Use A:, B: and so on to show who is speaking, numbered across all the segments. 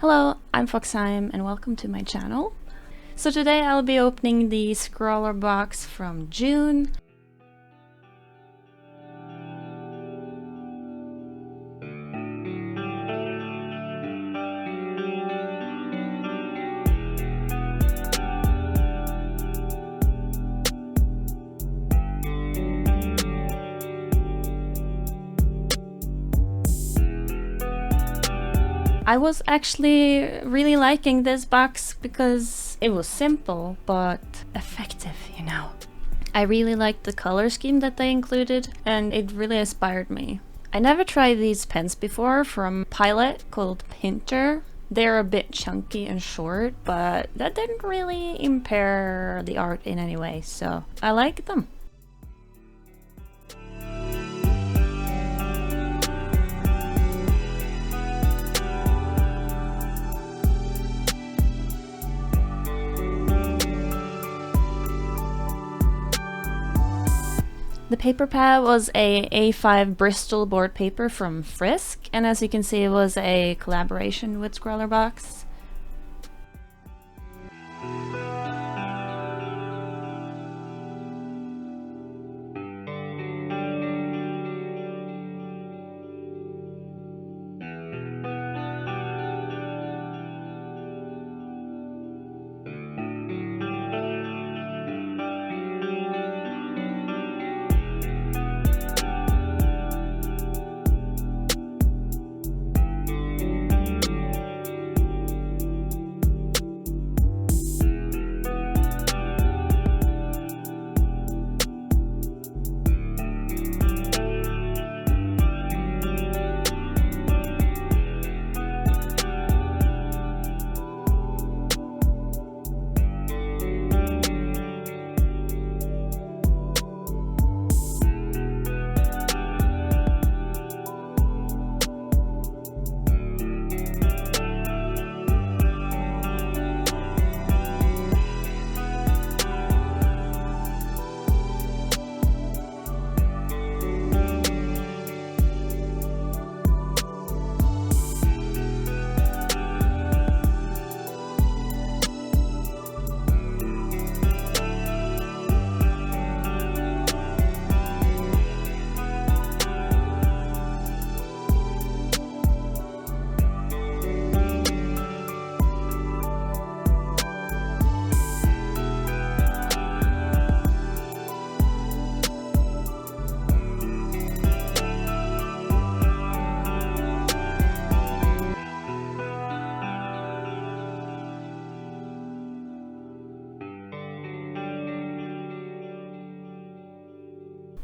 A: Hello, I'm Foxheim and welcome to my channel. So today I'll be opening the Scrawlr box from June. I was actually really liking this box because it was simple but effective, you know. I really liked the color scheme that they included and it really inspired me. I never tried these pens before from Pilot called PINTOR. They're a bit chunky and short, but that didn't really impair the art in any way, so I like them. The paper pad was a A5 Bristol board paper from Frisk, and as you can see it was a collaboration with Scrawlr Box.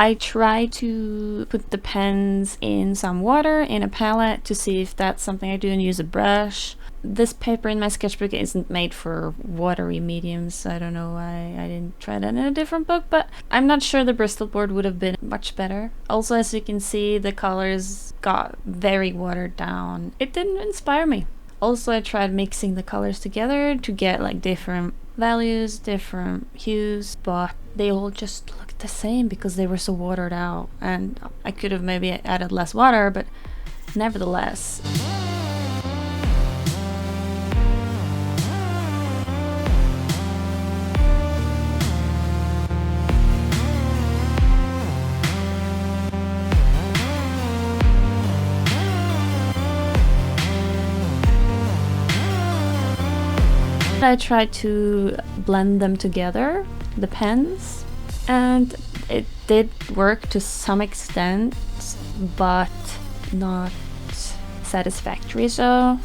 A: I tried to put the pens in some water in a palette to see if that's something I do and use a brush. This paper in my sketchbook isn't made for watery mediums, so I don't know why I didn't try that in a different book, but I'm not sure the Bristol board would have been much better. Also, as you can see, the colors got very watered down. It didn't inspire me. Also, I tried mixing the colors together to get like different values, different hues, but they all just looked the same because they were so watered out, and I could have maybe added less water, but nevertheless. I tried to blend them together, the pens, and it did work to some extent, but not satisfactory, so.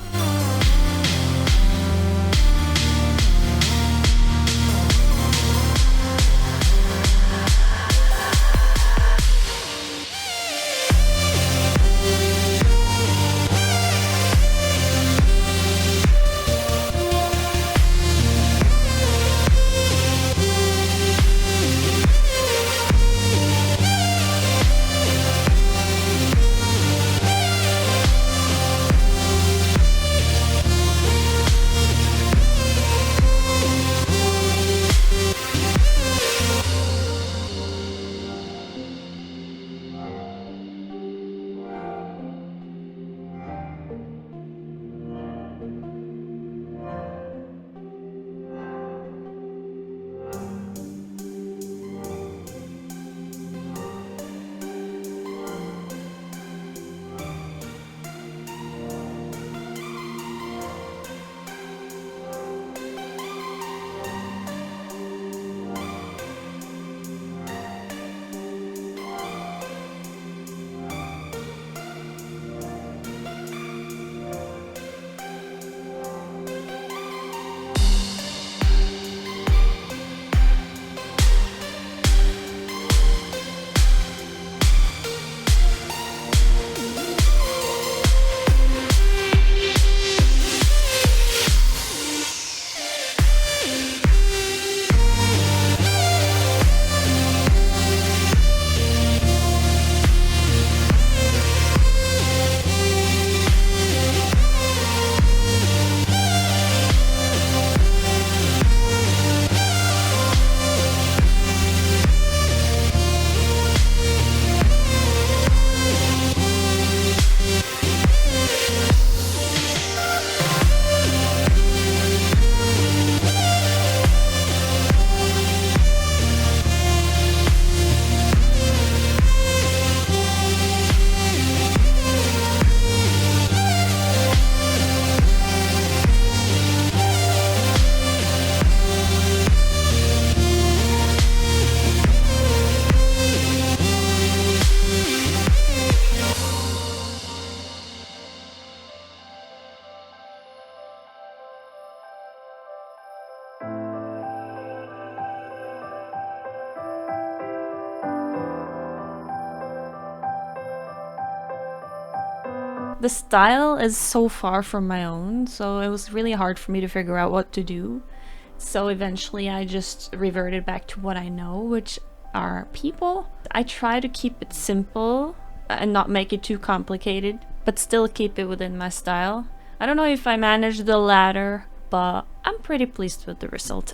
A: The style is so far from my own, so it was really hard for me to figure out what to do. So eventually I just reverted back to what I know, which are people. I try to keep it simple and not make it too complicated, but still keep it within my style. I don't know if I managed the latter, but I'm pretty pleased with the result.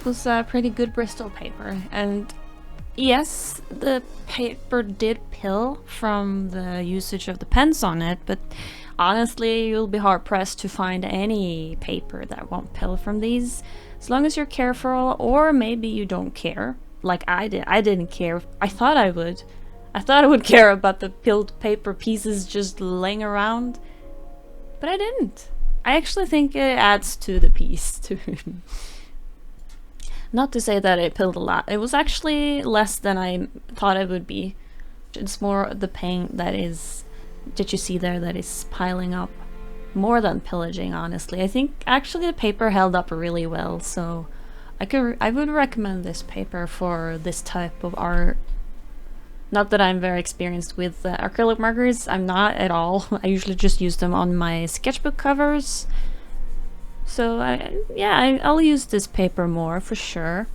A: it was a pretty good Bristol paper, and yes, the paper did pill from the usage of the pens on it, but honestly, you'll be hard-pressed to find any paper that won't pill from these, as long as you're careful, or maybe you don't care, like I did. I didn't care. I thought I would. I thought I would care about the pilled paper pieces just laying around, but I didn't. I actually think it adds to the piece, too. Not to say that it pilled a lot. It was actually less than I thought it would be. It's more the paint that you see there that is piling up. More than pillaging, honestly. I think actually the paper held up really well, so I would recommend this paper for this type of art. Not that I'm very experienced with acrylic markers. I'm not at all. I usually just use them on my sketchbook covers. So I'll use this paper more for sure.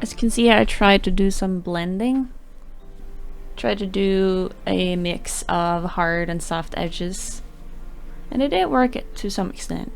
A: As you can see, I tried to do some blending. Tried to do a mix of hard and soft edges, and it did work to some extent.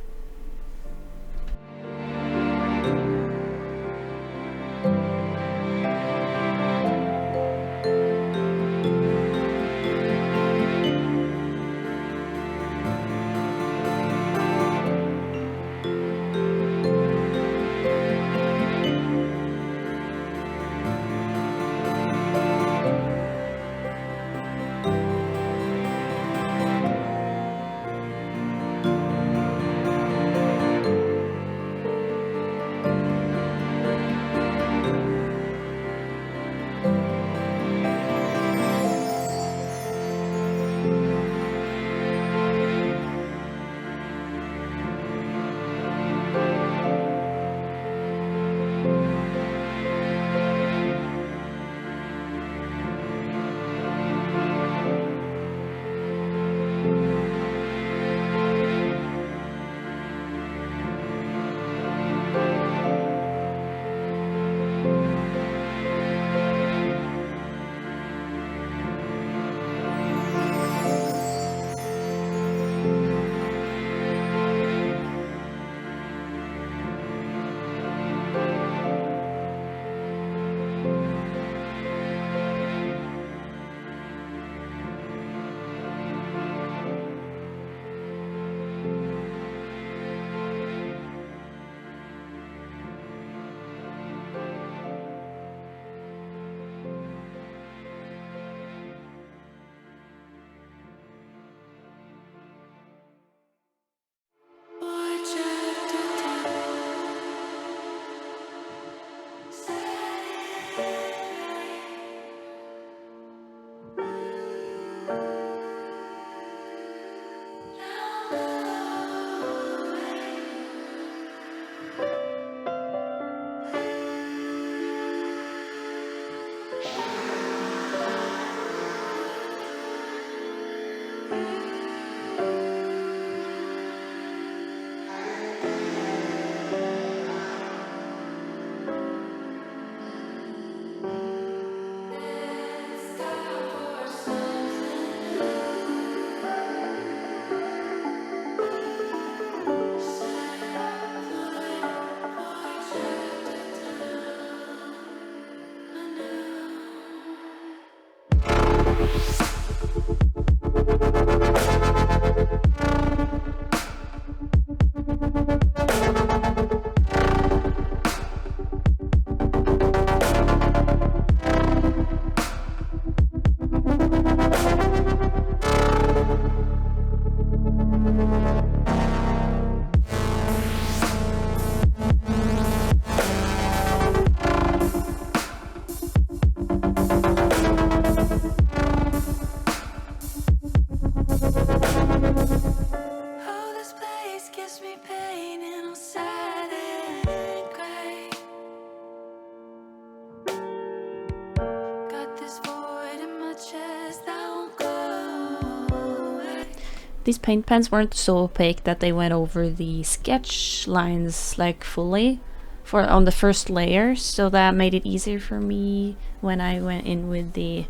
A: These paint pens weren't so opaque that they went over the sketch lines like fully for on the first layer, so that made it easier for me when I went in with the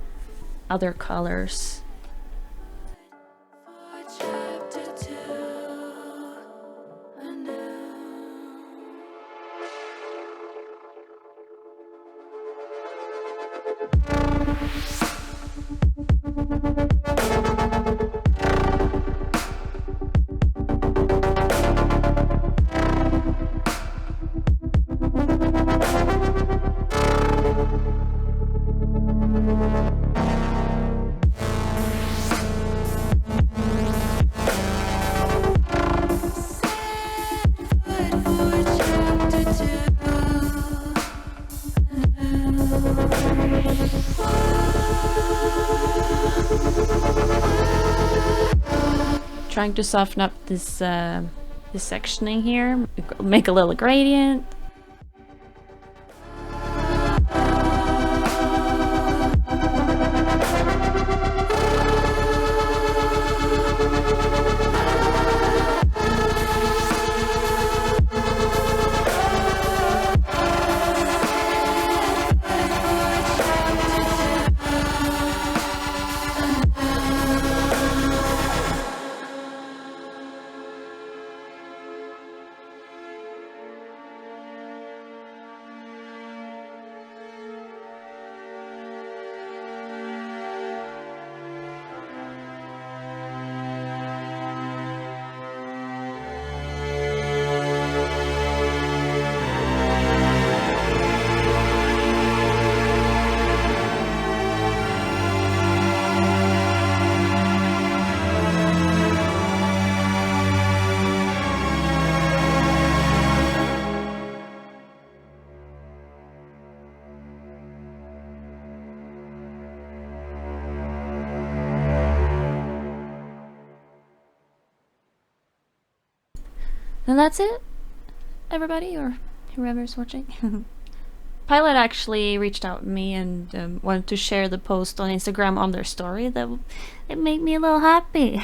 A: other colors. Trying to soften up this this sectioning here, make a little gradient. And that's it, everybody, or whoever's watching. Pilot actually reached out to me and wanted to share the post on Instagram on their story. It made me a little happy.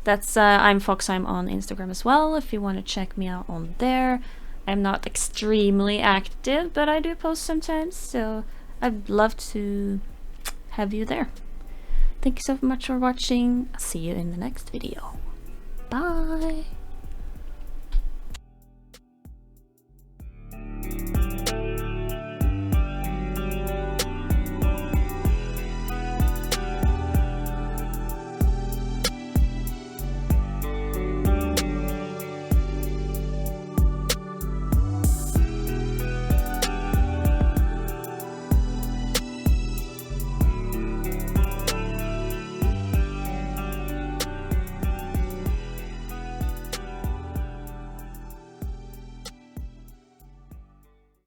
A: That's I'm Foxheim on Instagram as well, if you want to check me out on there. I'm not extremely active, but I do post sometimes, so I'd love to have you there. Thank you so much for watching. I'll see you in the next video. Bye!